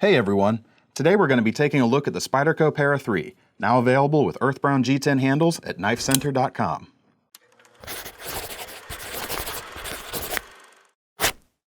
Hey everyone! Today we're going to be taking a look at the Spyderco Para 3, now available with earthbound G10 handles at KnifeCenter.com.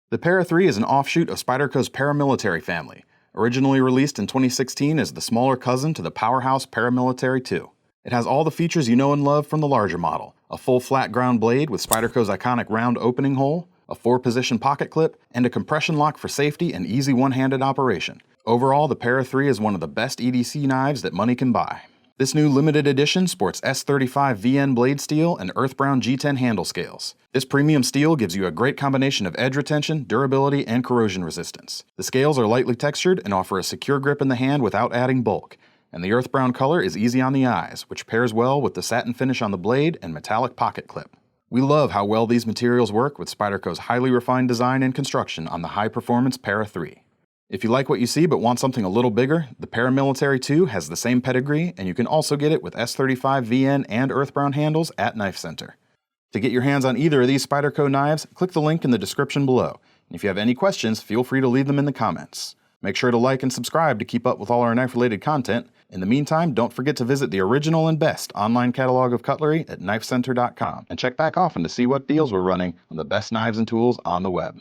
The Para 3 is an offshoot of Spyderco's Paramilitary family, originally released in 2016 as the smaller cousin to the powerhouse Paramilitary 2. It has all the features you know and love from the larger model: a full flat ground blade with Spyderco's iconic round opening hole, a 4-position pocket clip, and a compression lock for safety and easy one-handed operation. Overall, the Para 3 is one of the best EDC knives that money can buy. This new limited edition sports S35VN blade steel and earthbound G10 handle scales. This premium steel gives you a great combination of edge retention, durability, and corrosion resistance. The scales are lightly textured and offer a secure grip in the hand without adding bulk. And the earth brown color is easy on the eyes, which pairs well with the satin finish on the blade and metallic pocket clip. We love how well these materials work with Spyderco's highly refined design and construction on the high-performance Para 3. If you like what you see but want something a little bigger, the Paramilitary 2 has the same pedigree, and you can also get it with S35VN and earthbound handles at KnifeCenter. To get your hands on either of these Spyderco knives, click the link in the description below. And if you have any questions, feel free to leave them in the comments. Make sure to like and subscribe to keep up with all our knife-related content. In the meantime, don't forget to visit the original and best online catalog of cutlery at KnifeCenter.com and check back often to see what deals we're running on the best knives and tools on the web.